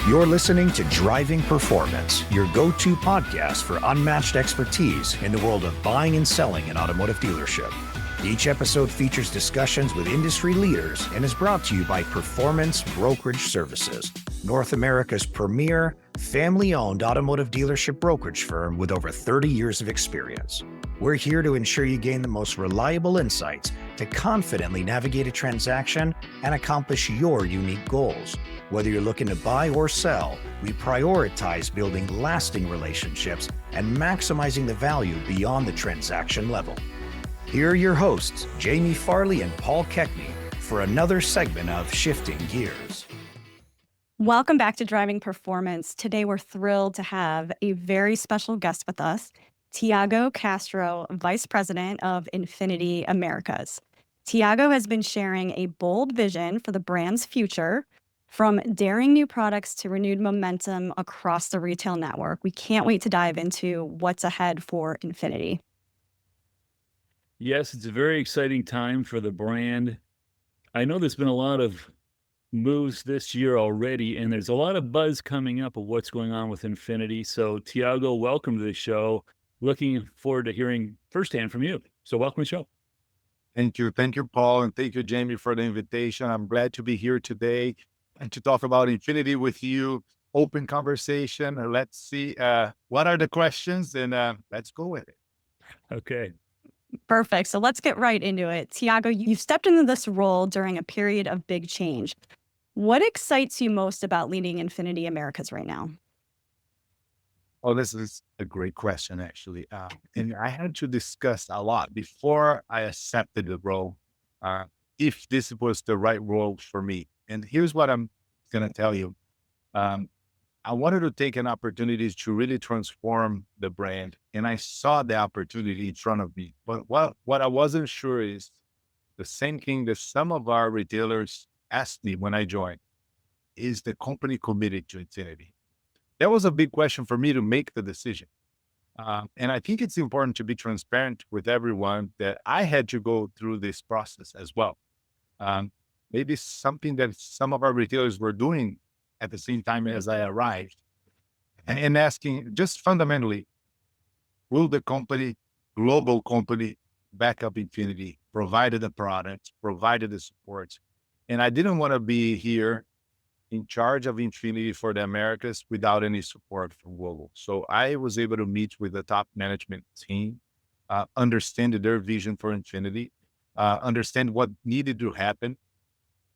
You're listening to Driving Performance, your go-to podcast for unmatched expertise in the world of buying and selling an automotive dealership. Each episode features discussions with industry leaders and is brought to you by Performance Brokerage Services, North America's premier, family-owned automotive dealership brokerage firm with over 30 years of experience. We're here to ensure you gain the most reliable insights to confidently navigate a transaction and accomplish your unique goals. Whether you're looking to buy or sell, we prioritize building lasting relationships and maximizing the value beyond the transaction level. Here are your hosts, Jamie Farley and Paul Kechnie, for another segment of Shifting Gears. Welcome back to Driving Performance. Today, we're thrilled to have a very special guest with us, Tiago Castro, Vice President of INFINITI Americas. Tiago has been sharing a bold vision for the brand's future, from daring new products to renewed momentum across the retail network. We can't wait to dive into what's ahead for INFINITI. Yes, it's a very exciting time for the brand. I know there's been a lot of moves this year already, and there's a lot of buzz coming up of what's going on with INFINITI. So, Tiago, welcome to the show. Looking forward to hearing firsthand from you. So welcome to the show. Thank you, Paul, and thank you, Jamie, for the invitation. I'm glad to be here today and to talk about INFINITI with you. Open conversation. Let's see what are the questions, and let's go with it. Okay. Perfect. So let's get right into it. Tiago, you've stepped into this role during a period of big change. What excites you most about leading INFINITI Americas right now? Oh, this is a great question, actually. And I had to discuss a lot before I accepted the role, if this was the right role for me. And here's what I'm going to tell you. I wanted to take an opportunity to really transform the brand, and I saw the opportunity in front of me. But what I wasn't sure is the same thing that some of our retailers asked me when I joined: is the company committed to INFINITI? That was a big question for me to make the decision. And I think it's important to be transparent with everyone that I had to go through this process as well. Maybe something that some of our retailers were doing at the same time as I arrived, and asking just fundamentally, will the company, global company, back up INFINITI, provided the product, provided the support? And I didn't want to be here in charge of INFINITI for the Americas without any support from global. So I was able to meet with the top management team, understand their vision for INFINITI, understand what needed to happen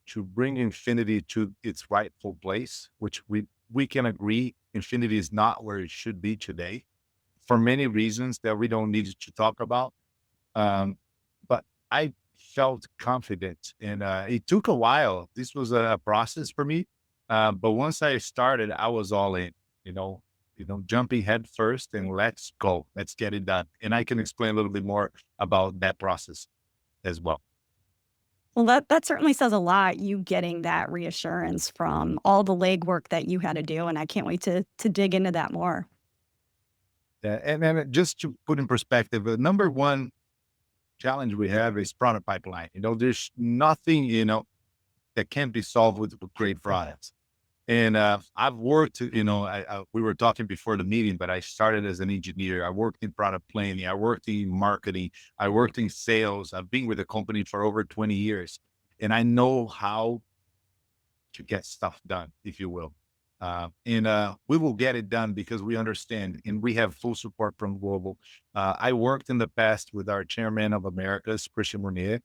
to bring INFINITI to its rightful place, which we can agree INFINITI is not where it should be today for many reasons that we don't need to talk about. But I felt confident, and it took a while. This was a process for me. But once I started, I was all in, jumping head first and let's go, let's get it done. And I can explain a little bit more about that process as well. Well, that certainly says a lot, you getting that reassurance from all the legwork that you had to do. And I can't wait to dig into that more. Yeah, and then just to put in perspective, the number one challenge we have is product pipeline. There's nothing, that can't be solved with great products. And I've worked, we were talking before the meeting, but I started as an engineer. I worked in product planning. I worked in marketing. I worked in sales. I've been with the company for over 20 years. And I know how to get stuff done, if you will. And we will get it done because we understand and we have full support from global. I worked in the past with our chairman of Americas, Christian Mournier,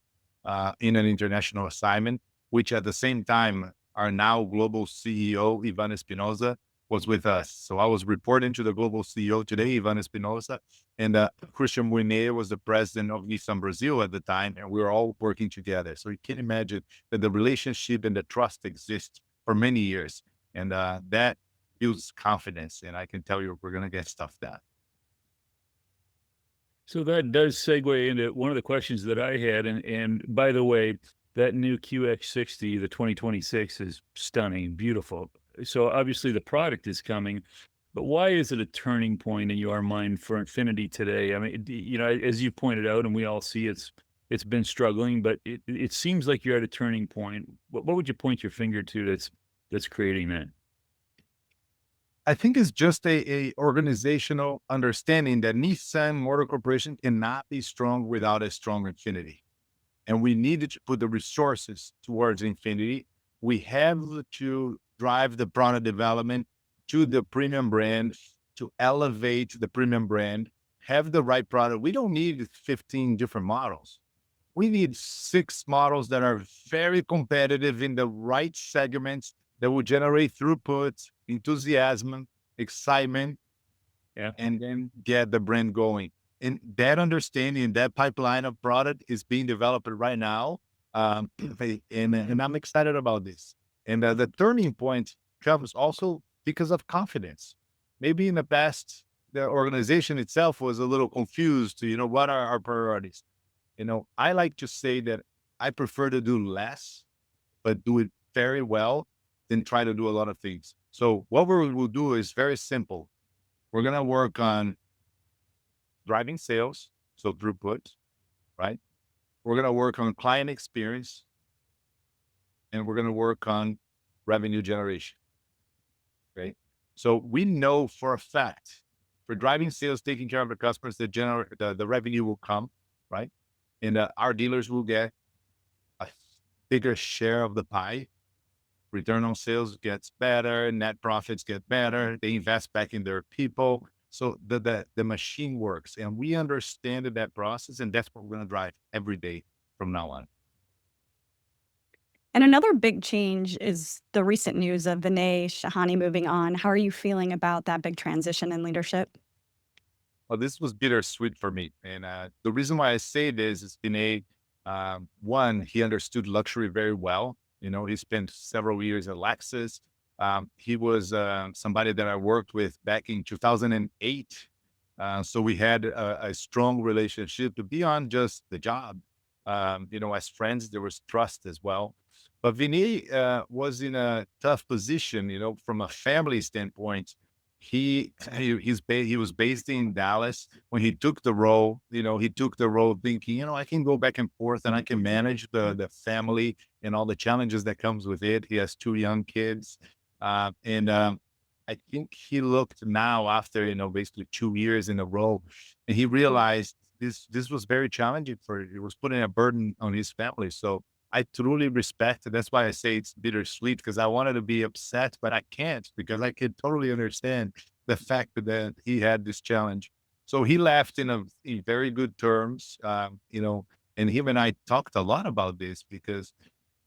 in an international assignment, which at the same time, our now global CEO, Ivan Espinosa, was with us. So I was reporting to the global CEO today, Ivan Espinosa, and Christian Mournier was the president of Nissan Brazil at the time, and we were all working together. So you can imagine that the relationship and the trust exists for many years, and that builds confidence. And I can tell you, we're going to get stuff done. So that does segue into one of the questions that I had. And by the way, that new QX60, the 2026, is stunning, beautiful. So obviously the product is coming, but why is it a turning point in your mind for INFINITI today? I mean, as you pointed out, and we all see it's been struggling, but it seems like you're at a turning point. What would you point your finger to that's creating that? I think it's just a organizational understanding that Nissan Motor Corporation cannot be strong without a strong Infinity. And we needed to put the resources towards Infinity. We have to drive the product development to the premium brand, to elevate the premium brand, have the right product. We don't need 15 different models. We need 6 models that are very competitive in the right segments that will generate throughput, enthusiasm, excitement, Yeah. and then get the brand going. And that understanding, that pipeline of product is being developed right now. And I'm excited about this. And the turning point comes also because of confidence. Maybe in the past, the organization itself was a little confused to, what are our priorities? I like to say that I prefer to do less, but do it very well than try to do a lot of things. So what we will do is very simple. We're going to work on driving sales, so throughput, right? We're going to work on client experience, and we're going to work on revenue generation, right? So we know for a fact for driving sales, taking care of the customers, the revenue will come, right? And our dealers will get a bigger share of the pie. Return on sales gets better, net profits get better. They invest back in their people. So the machine works, and we understand that process, and that's what we're going to drive every day from now on. And another big change is the recent news of Vinay Shahani moving on. How are you feeling about that big transition in leadership? Well, this was bittersweet for me. And the reason why I say this is Vinay, one, he understood luxury very well. He spent several years at Lexus. He was somebody that I worked with back in 2008. So we had a strong relationship beyond just the job. As friends, there was trust as well. But Vinay was in a tough position, from a family standpoint. He was based in Dallas. When he took the role, he took the role thinking, I can go back and forth and I can manage the family and all the challenges that comes with it. He has 2 young kids. And I think he looked now after, basically 2 years in a role, and he realized this was very challenging for him. It was putting a burden on his family. So I truly respect it. That's why I say it's bittersweet, because I wanted to be upset, but I can't, because I can totally understand the fact that he had this challenge. So he left in very good terms, and him and I talked a lot about this, because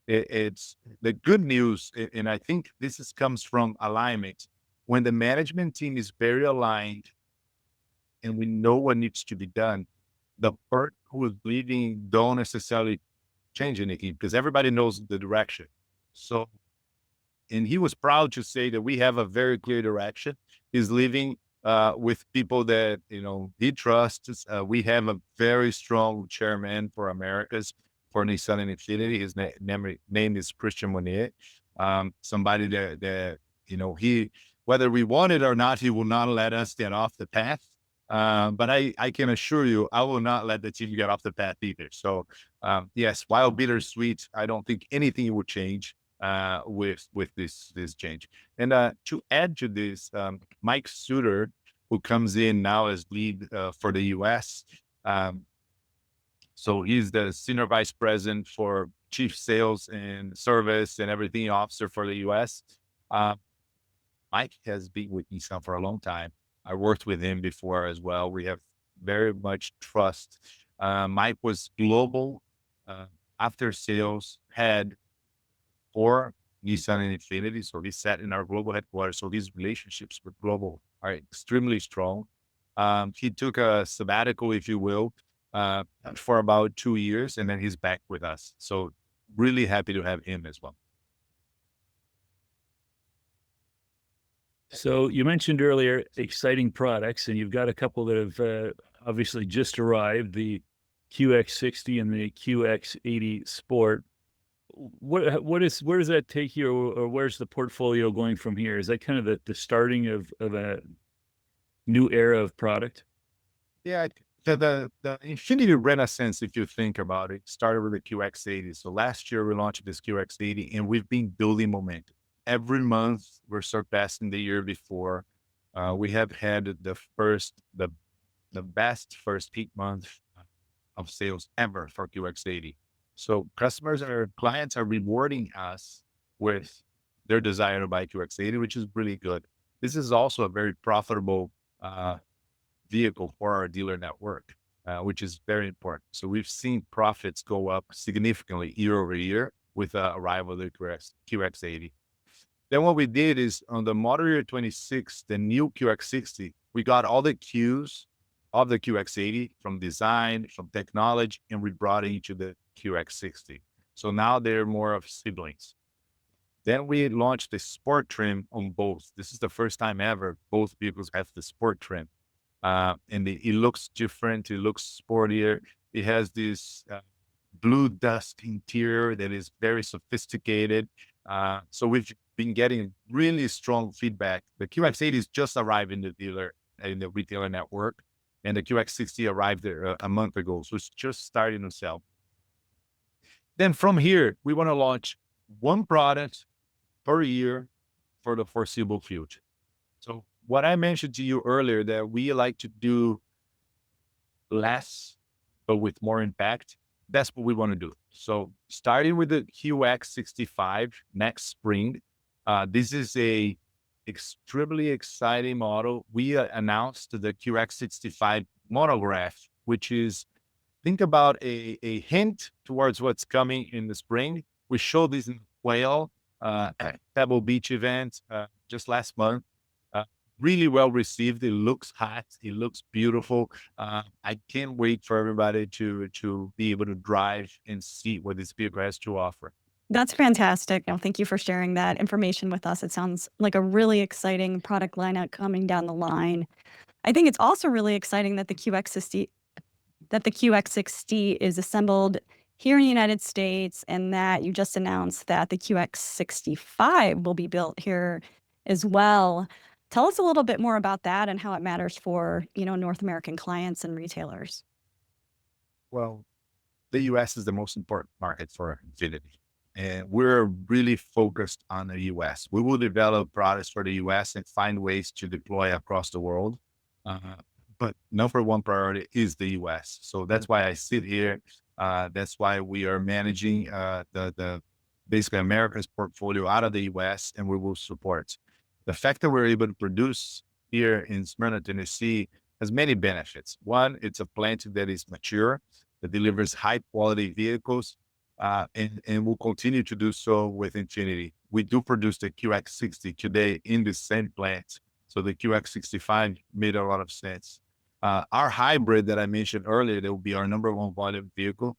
it's the good news. And I think comes from alignment. When the management team is very aligned and we know what needs to be done, the part who is leading don't necessarily change anything, because everybody knows the direction. So, and he was proud to say that we have a very clear direction. He's leaving with people that, he trusts. We have a very strong chairman for Americas, for Nissan and Infinity. His name is Christian Monier. Somebody that, he, whether we want it or not, he will not let us get off the path. But I can assure you, I will not let the team get off the path either. So, yes, while bittersweet, I don't think anything will change with this change. And to add to this, Mike Suter, who comes in now as lead for the U.S., so he's the senior vice president for chief sales and service and everything officer for the U.S. Mike has been with Nissan for a long time. I worked with him before as well. We have very much trust. Mike was global after sales head for Nissan and Infinity. So he sat in our global headquarters. So these relationships with global are extremely strong. He took a sabbatical, if you will, for about 2 years, and then he's back with us. So really happy to have him as well. So you mentioned earlier exciting products, and you've got a couple that have obviously just arrived, the QX60 and the QX80 Sport. Where does that take you, or where's the portfolio going from here? Is that kind of the starting of a new era of product? Yeah, the Infinity Renaissance, if you think about it, started with the QX80. So last year we launched this QX80, and we've been building momentum. every month we're surpassing the year before. We have had the best first peak month of sales ever for QX80. So customers or clients are rewarding us with their desire to buy QX80, which is really good. This is also a very profitable vehicle for our dealer network, which is very important. So we've seen profits go up significantly year over year with the arrival of the QX80. Then what we did is on the model year 26, the new QX60, we got all the cues of the QX80 from design, from technology, and we brought it into the QX60. So now they're more of siblings. Then we launched the sport trim on both. This is the first time ever both vehicles have the sport trim. And it looks different. It looks sportier. It has this blue dust interior that is very sophisticated. So we've been getting really strong feedback. The QX80 is just arrived in the retailer network, and the QX60 arrived there a month ago. So it's just starting to sell. Then from here, we want to launch one product per year for the foreseeable future. So what I mentioned to you earlier, that we like to do less, but with more impact, that's what we want to do. So starting with the QX65 next spring, this is a extremely exciting model. We announced the QX65 monograph, which is, think about a hint towards what's coming in the spring. We showed this in Whale at Pebble Beach event just last month. Really well received. It looks hot. It looks beautiful. I can't wait for everybody to be able to drive and see what this vehicle has to offer. That's fantastic. No, thank you for sharing that information with us. It sounds like a really exciting product lineup coming down the line. I think it's also really exciting that the QX60 is assembled here in the United States, and that you just announced that the QX65 will be built here as well. Tell us a little bit more about that and how it matters for, North American clients and retailers. Well, the US is the most important market for Infiniti, and we're really focused on the US. We will develop products for the US and find ways to deploy across the world. But number one priority is the US. So that's why I sit here. That's why we are managing the basically America's portfolio out of the US, and we will support. The fact that we're able to produce here in Smyrna, Tennessee, has many benefits. One, it's a plant that is mature, that delivers high quality vehicles, and will continue to do so with Infiniti. We do produce the QX60 today in the same plant. So the QX65 made a lot of sense. Our hybrid that I mentioned earlier, that will be our number one volume vehicle.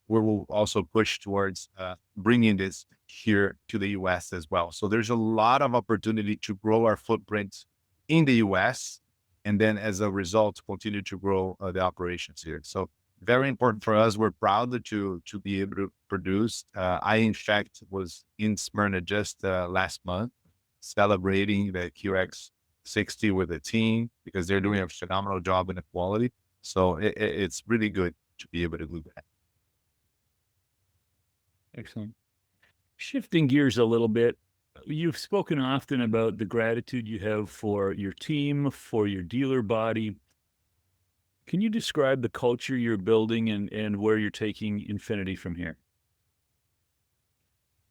We will also push towards bringing this here to the US as well. So there's a lot of opportunity to grow our footprint in the US, and then as a result, continue to grow the operations here. So very important for us. We're proud to be able to produce. I, in fact, was in Smyrna just last month, celebrating the QX60 with the team, because they're doing a phenomenal job in the quality. So it's really good to be able to do that. Excellent. Shifting gears a little bit, you've spoken often about the gratitude you have for your team, for your dealer body. Can you describe the culture you're building and where you're taking Infiniti from here?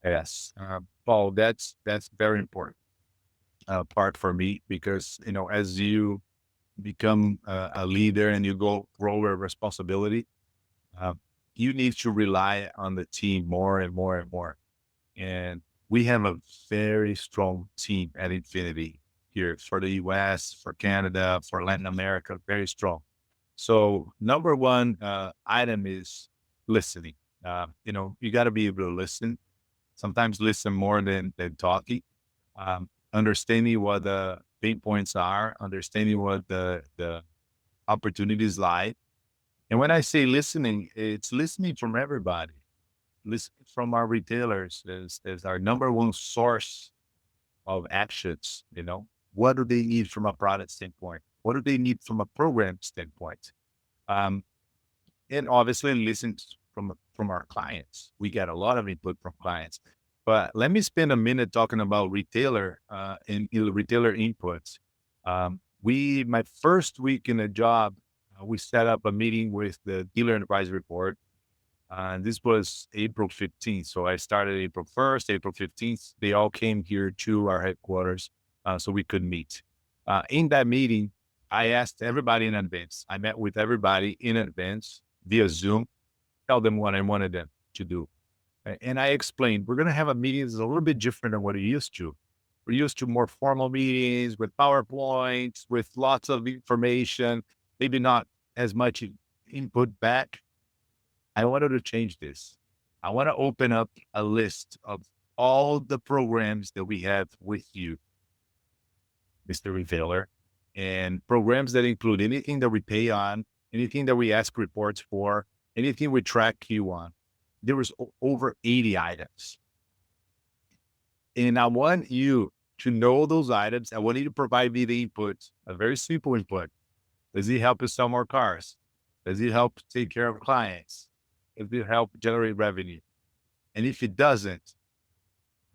Yes, Paul, that's very important part for me, because as you become a leader and you grow a responsibility, you need to rely on the team more and more and more. And we have a very strong team at Infiniti here for the US, for Canada, for Latin America, very strong. So number one item is listening. You got to be able to listen. Sometimes listen more than talking. Understanding what the pain points are, understanding what the opportunities lie. And when I say listening, it's listening from everybody. Listening from our retailers is our number one source of actions. What do they need from a product standpoint? What do they need from a program standpoint? And obviously listen from our clients. We get a lot of input from clients. But let me spend a minute talking about retailer and retailer inputs. My first week in the job, we set up a meeting with the dealer advisory board. This was April 15th. So I started April 1st, April 15th. They all came here to our headquarters so we could meet. In that meeting, I asked everybody in advance. I met with everybody in advance via Zoom, tell them what I wanted them to do. And I explained, we're going to have a meeting that's a little bit different than what we're used to. We're used to more formal meetings with PowerPoints, with lots of information, maybe not as much input back. I wanted to change this. I want to open up a list of all the programs that we have with you, Mr. Retailer, and programs that include anything that we pay on, anything that we ask reports for, anything we track you on. There was over 80 items. And I want you to know those items. I want you to provide me the input, a very simple input. Does it help us sell more cars? Does it help take care of clients? Does it help generate revenue? And if it doesn't,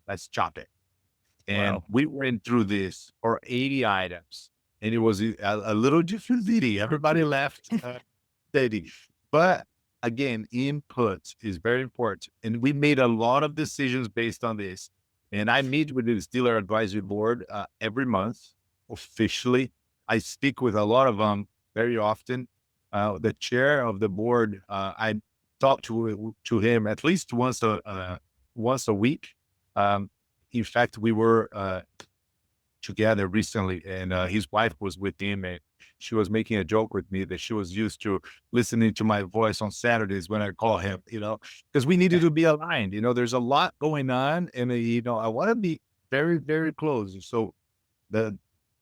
let's chop it. And we went through this for 80 items. And it was a little different meeting. Everybody left steady. But again, input is very important. And we made a lot of decisions based on this. And I meet with this dealer advisory board every month, officially. I speak with a lot of them very often. The chair of the board, I talk to him at least once a week. In fact, we were together recently, and his wife was with him, and she was making a joke with me that she was used to listening to my voice on Saturdays when I call him, because we needed to be aligned. There's a lot going on, and I want to be very, very close. So the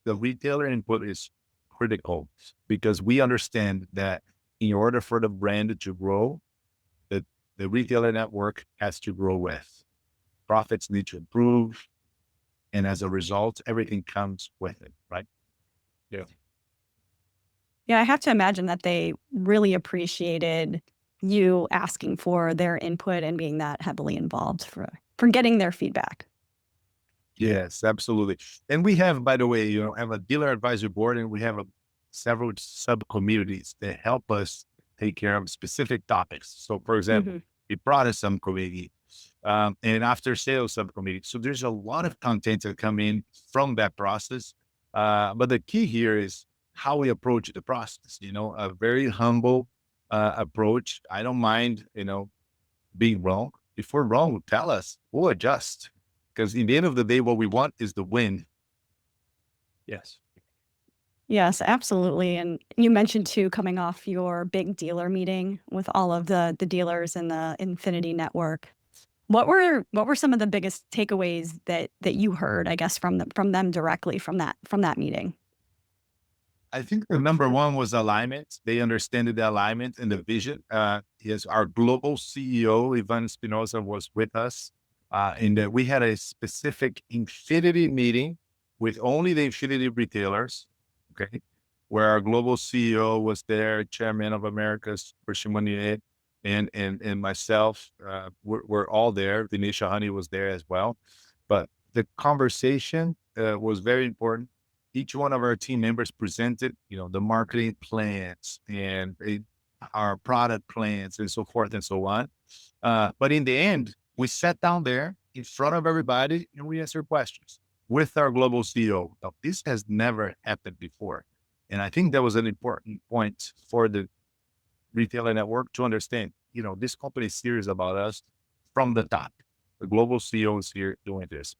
retailer input is critical because we understand that in order for the brand to grow, the retailer network has to grow with. Profits need to improve. And as a result, everything comes with it, right? Yeah. Yeah, I have to imagine that they really appreciated you asking for their input and being that heavily involved for getting their feedback. Yes, absolutely. And we have, by the way, have a dealer advisory board, and we have several sub-communities that help us take care of specific topics. So, for example, we brought a subcommittee and after sales subcommittee. So there's a lot of content that come in from that process. But the key here is how we approach the process, a very humble approach. I don't mind, being wrong. If we're wrong, tell us, we'll adjust. Because in the end of the day, what we want is the win. Yes. Yes, absolutely. And you mentioned too, coming off your big dealer meeting with all of the dealers in the Infinity network. What were some of the biggest takeaways that you heard, I guess, from them directly from that meeting? I think the number one was alignment. They understood the alignment and the vision. Yes, our global CEO, Ivan Espinosa, was with us. And we had a specific Infinity meeting with only the Infinity retailers, okay, where our global CEO was there, Chairman of Americas, Christian Monier, and myself. We're all there. Denisha Honey was there as well. But the conversation was very important. Each one of our team members presented, the marketing plans and our product plans and so forth and so on. But in the end, we sat down there in front of everybody and we answered questions with our global CEO. Now, this has never happened before. And I think that was an important point for the retailer network to understand, this company is serious about us from the top. The global CEO is here doing this.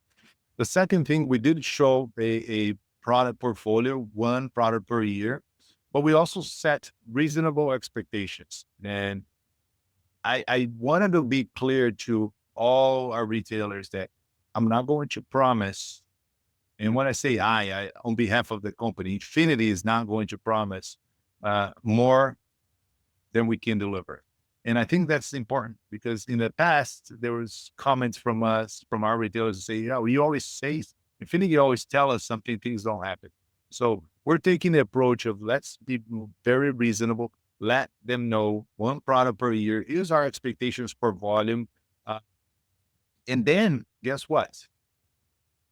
The second thing, we did show a product portfolio, one product per year, but we also set reasonable expectations. And I wanted to be clear to all our retailers that I'm not going to promise. And when I say I on behalf of the company, Infinity is not going to promise more than we can deliver. And I think that's important because in the past, there was comments from us, from our retailers to say, we always say, Infinity always tell us something, things don't happen. So we're taking the approach of let's be very reasonable. Let them know one product per year. Here's our expectations per volume. And then guess what?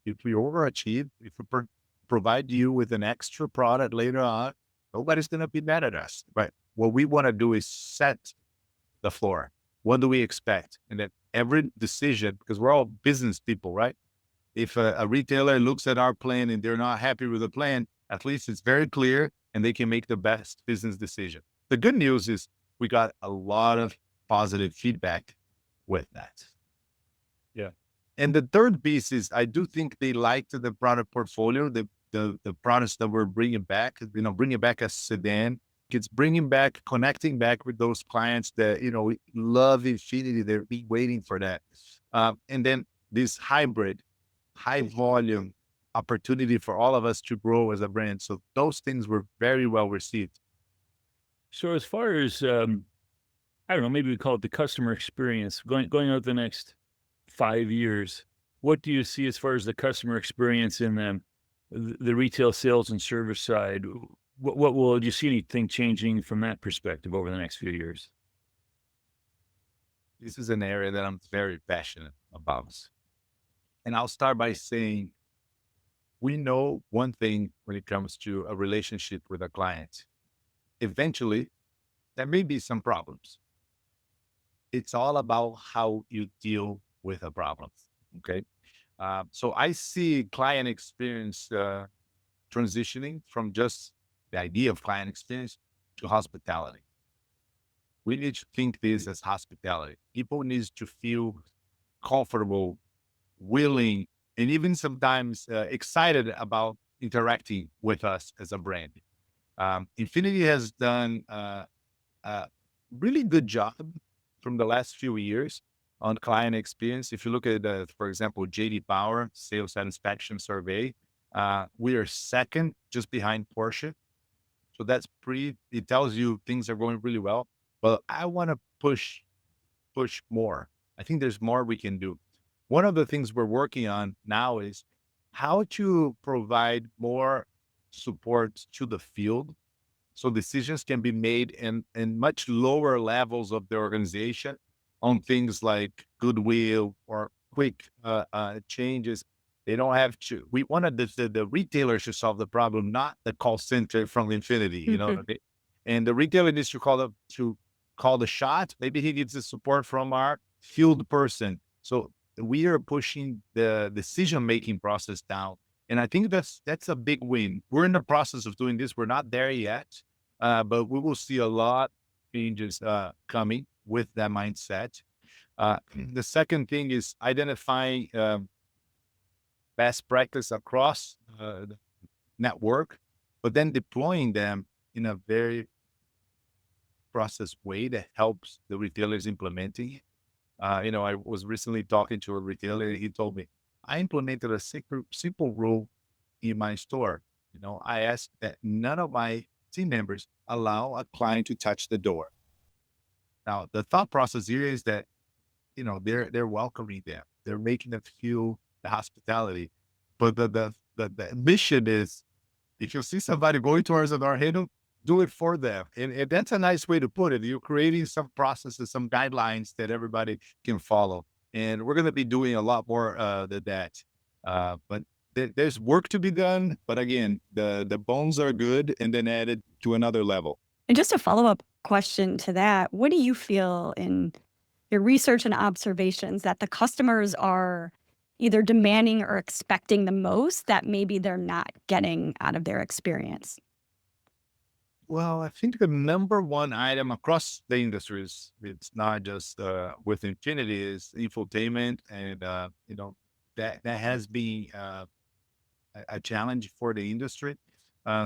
If we overachieve, if we provide you with an extra product later on, nobody's going to be mad at us. But what we want to do is set the floor. What do we expect? And then every decision, because we're all business people, right? If a retailer looks at our plan and they're not happy with the plan, at least it's very clear and they can make the best business decision. The good news is we got a lot of positive feedback with that. Yeah. And the third piece is I do think they liked the product portfolio, the products that we're bringing back, bringing back a sedan. It's bringing back, connecting back with those clients that, love Infiniti. They're been waiting for that. And then this hybrid, high volume opportunity for all of us to grow as a brand. So those things were very well received. So as far as, I don't know, maybe we call it the customer experience going out the next 5 years, what do you see as far as the customer experience in the retail sales and service side? Do you see anything changing from that perspective over the next few years? This is an area that I'm very passionate about. And I'll start by saying, we know one thing when it comes to a relationship with a client. Eventually, there may be some problems. It's all about how you deal with a problem. Okay. So I see client experience transitioning from just the idea of client experience to hospitality. We need to think this as hospitality. People need to feel comfortable, willing, and even sometimes excited about interacting with us as a brand. Infiniti has done a really good job from the last few years on client experience. If you look at, for example, JD Power Sales Satisfaction Survey, we are second, just behind Porsche. So it tells you things are going really well. But I want to push more. I think there's more we can do. One of the things we're working on now is how to provide more support to the field so decisions can be made in much lower levels of the organization on things like goodwill or quick changes. They don't have to. We wanted the retailers to solve the problem, not the call center from Infiniti. You know what I mean? And the retailer needs to call the shot. Maybe he needs the support from our field person. So we are pushing the decision-making process down. And I think that's a big win. We're in the process of doing this. We're not there yet, but we will see a lot of changes coming with that mindset. The second thing is identifying best practice across the network, but then deploying them in a very process way that helps the retailers implementing it. I was recently talking to a retailer. He told me, I implemented a simple rule in my store. I asked that none of my team members allow a client to touch the door. Now, the thought process here is that, they're welcoming them. They're making them feel the hospitality. But the mission is, if you see somebody going towards the door, do it for them. And that's a nice way to put it. You're creating some processes, some guidelines that everybody can follow. And we're going to be doing a lot more than that. But there's work to be done. But again, the bones are good and then added to another level. And just a follow-up question to that, what do you feel in your research and observations that the customers are either demanding or expecting the most that maybe they're not getting out of their experience? Well, I think the number one item across the industries, it's not just with Infiniti, is infotainment. And, that has been a challenge for the industry.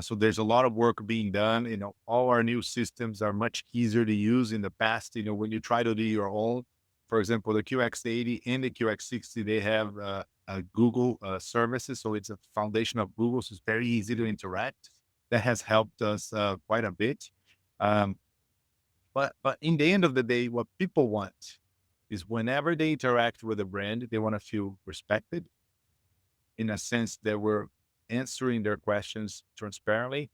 So there's a lot of work being done. All our new systems are much easier to use. In the past, when you try to do your own, for example, the QX80 and the QX60, they have Google services. So it's a foundation of Google. So it's very easy to interact. That has helped us quite a bit. But in the end of the day, what people want is whenever they interact with a brand, they want to feel respected, in a sense that we're answering their questions transparently,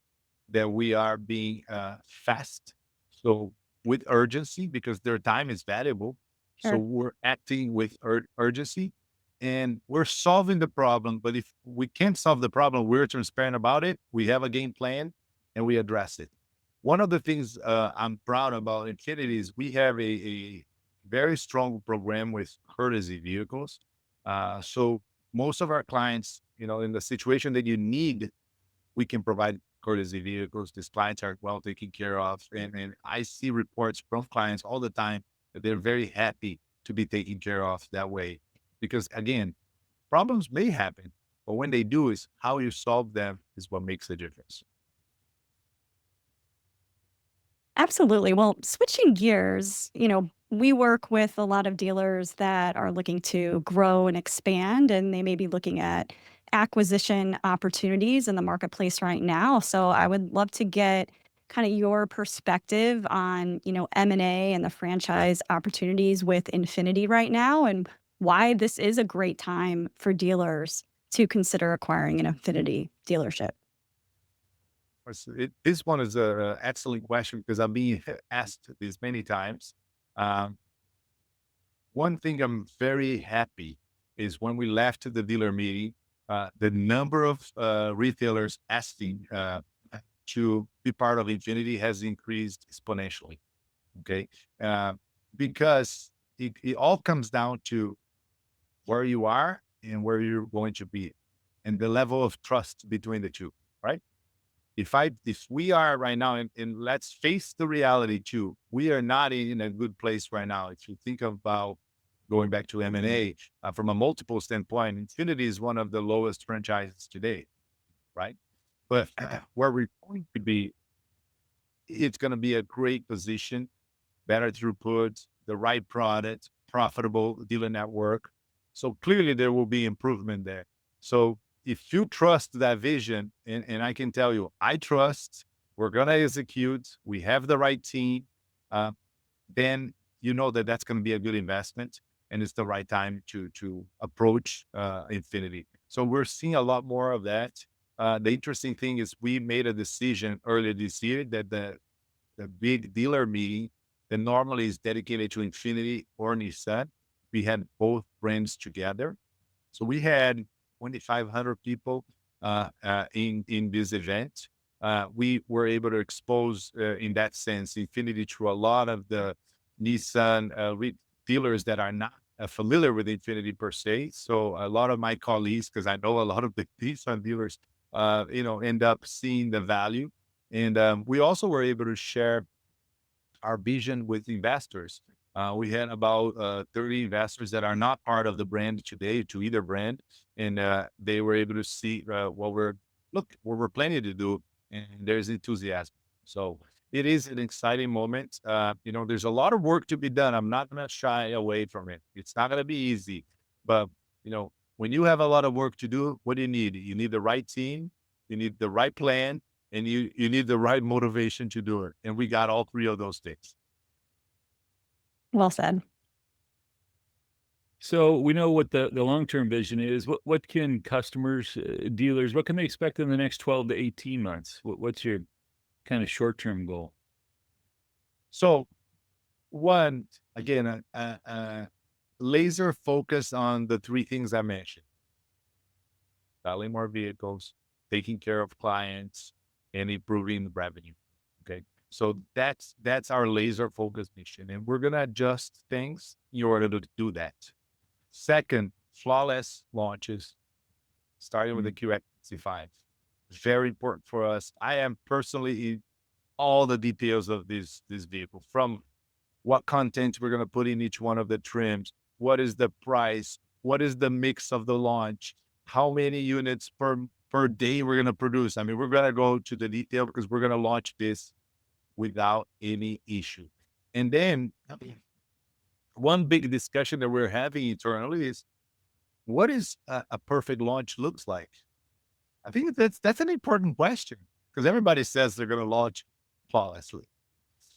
that we are being fast. So with urgency, because their time is valuable. So Sure. we're acting with urgency and we're solving the problem. But if we can't solve the problem, we're transparent about it. We have a game plan and we address it. One of the things I'm proud about Infinity is we have a very strong program with courtesy vehicles. So most of our clients, in the situation that you need, we can provide courtesy vehicles. These clients are well taken care of. And I see reports from clients all the time that they're very happy to be taken care of that way. Because again, problems may happen, but when they do, is how you solve them is what makes the difference. Absolutely. Well, switching gears, we work with a lot of dealers that are looking to grow and expand, and they may be looking at acquisition opportunities in the marketplace right now. So I would love to get kind of your perspective on, M&A and the franchise opportunities with Infiniti right now and why this is a great time for dealers to consider acquiring an Infiniti dealership. This one is an excellent question because I'm being asked this many times. Um, One thing I'm very happy is when we left the dealer meeting, the number of retailers asking to be part of Infinity has increased exponentially. Okay. Uh, because it all comes down to where you are and where you're going to be and the level of trust between the two, right? If we are right now, and let's face the reality too, we are not in a good place right now. If you think about going back to M&A from a multiple standpoint, Infinity is one of the lowest franchises today, right? But where we're going to be, it's going to be a great position, better throughput, the right product, profitable dealer network. So clearly there will be improvement there. So if you trust that vision, and I can tell you, I trust, we're going to execute, we have the right team, uh, then you know that that's going to be a good investment and it's the right time to approach Infinity. So we're seeing a lot more of that. The interesting thing is we made a decision earlier this year that the big dealer meeting that normally is dedicated to Infinity or Nissan, we had both brands together. So we had 2,500 people in this event. We were able to expose, in that sense, Infinity to a lot of the Nissan dealers that are not familiar with Infinity per se. So a lot of my colleagues, because I know a lot of the Nissan dealers, end up seeing the value. And we also were able to share our vision with investors. We had about 30 investors that are not part of the brand today, to either brand, and they were able to see what we're planning to do, and there's enthusiasm. So it is an exciting moment. There's a lot of work to be done. I'm not going to shy away from it. It's not going to be easy, but when you have a lot of work to do, what do you need? You need the right team, you need the right plan, and you need the right motivation to do it. And we got all three of those things. Well said. So we know what the long-term vision is. What can customers, dealers, what can they expect in the next 12 to 18 months? What's your kind of short-term goal? So one, again, laser focus on the three things I mentioned: selling more vehicles, taking care of clients, and improving the revenue. Okay. So that's our laser focused mission. And we're gonna adjust things in order to do that. Second, flawless launches, starting with the QX65. Very important for us. I am personally in all the details of this vehicle, from what content we're going to put in each one of the trims, what is the price, what is the mix of the launch, how many units per day we're going to produce. I mean, we're going to go to the detail because we're going to launch this without any issue. And then one big discussion that we're having internally is, what is a perfect launch looks like? I think that's an important question because everybody says they're going to launch flawlessly.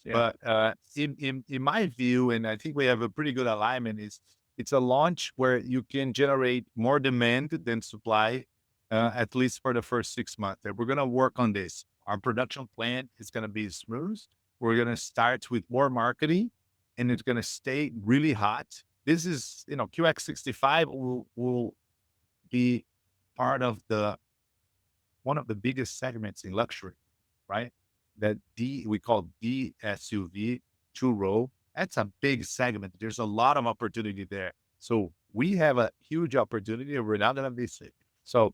Yeah. But in my view, and I think we have a pretty good alignment, is it's a launch where you can generate more demand than supply, at least for the first 6 months. And we're going to work on this. Our production plan is going to be smooth. We're going to start with more marketing, and it's going to stay really hot. This is, QX65 will be part of one of the biggest segments in luxury, right? That we call D SUV, two-row. That's a big segment. There's a lot of opportunity there. So we have a huge opportunity, and we're not going to miss it. So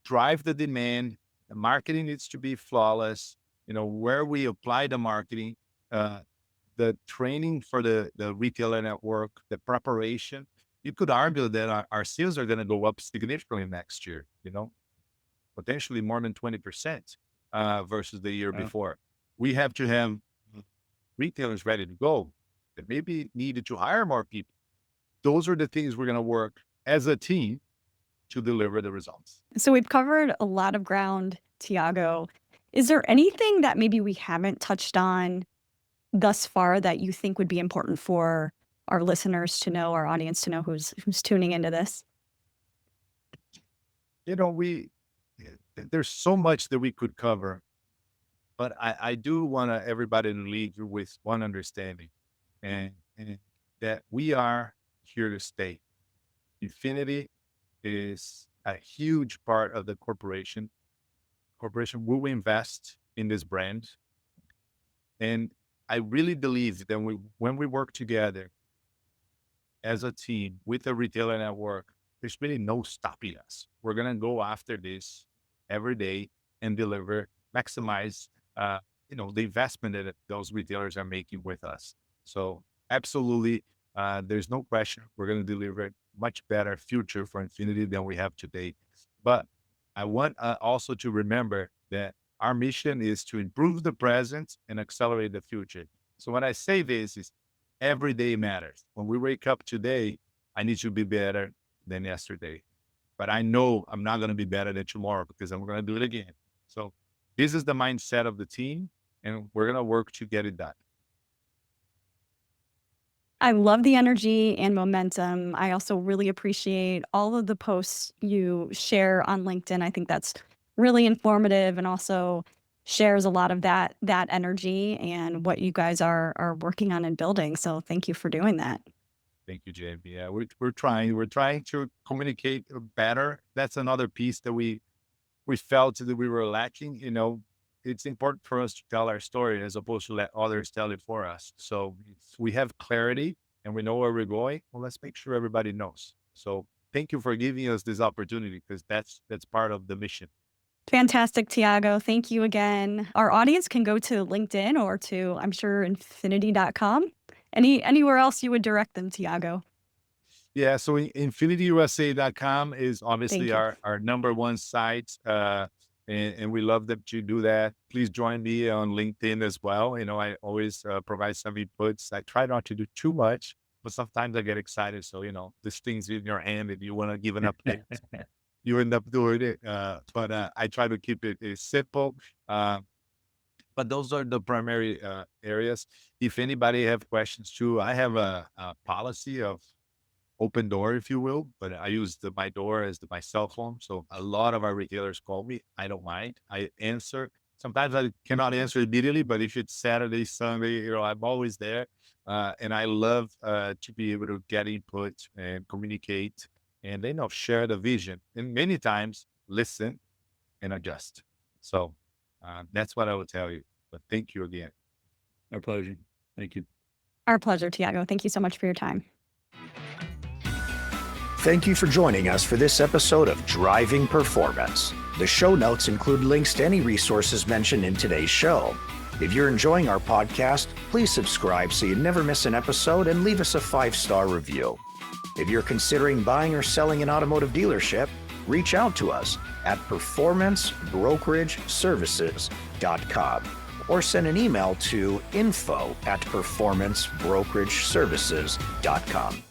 drive the demand. The marketing needs to be flawless. Where we apply the marketing, the training for the retailer network, the preparation. You could argue that our sales are going to go up significantly next year, potentially more than 20% versus the year before. We have to have retailers ready to go. That maybe needed to hire more people. Those are the things we're going to work as a team to deliver the results. So we've covered a lot of ground, Tiago. Is there anything that maybe we haven't touched on thus far that you think would be important for our listeners to know, our audience to know who's tuning into this? There's so much that we could cover, but I do want everybody to leave with one understanding, and that we are here to stay. Infiniti is a huge part of the corporation. Corporation will invest in this brand, and I really believe that when we work together as a team with a retailer network, there's really no stopping us. We're going to go after this every day and deliver, maximize, the investment that those retailers are making with us. So absolutely, there's no question we're going to deliver a much better future for Infiniti than we have today. But I want also to remember that our mission is to improve the present and accelerate the future. So when I say this, is every day matters. When we wake up today, I need to be better than yesterday. But I know I'm not going to be better than tomorrow because I'm going to do it again. So this is the mindset of the team, and we're going to work to get it done. I love the energy and momentum. I also really appreciate all of the posts you share on LinkedIn. I think that's really informative and also shares a lot of that energy and what you guys are working on and building. So thank you for doing that. Thank you, JB. Yeah, we're trying to communicate better. That's another piece that we felt that we were lacking. It's important for us to tell our story as opposed to let others tell it for us. So if we have clarity and we know where we're going, well, let's make sure everybody knows. So thank you for giving us this opportunity, because that's part of the mission. Fantastic, Tiago. Thank you again. Our audience can go to LinkedIn or to, I'm sure, infiniti.com. Anywhere else you would direct them, Tiago? Yeah, so infinitiusa.com is obviously our number one site, and we love that you do that. Please join me on LinkedIn as well. I always provide some inputs. I try not to do too much, but sometimes I get excited. So, this thing's in your hand and you want to give an update. You end up doing it. But I try to keep it simple. But those are the primary areas. If anybody have questions too, I have a policy of open door, if you will, but I use my door as my cell phone. So a lot of our retailers call me. I don't mind. I answer. Sometimes I cannot answer immediately, but if it's Saturday, Sunday, I'm always there. And I love to be able to get input and communicate and share the vision. And many times listen and adjust. So that's what I will tell you. But thank you again. Our pleasure. Thank you. Our pleasure, Tiago. Thank you so much for your time. Thank you for joining us for this episode of Driving Performance. The show notes include links to any resources mentioned in today's show. If you're enjoying our podcast, please subscribe so you never miss an episode and leave us a 5-star review. If you're considering buying or selling an automotive dealership, reach out to us at performancebrokerage-services.com or send an email to info@performancebrokerage-services.com.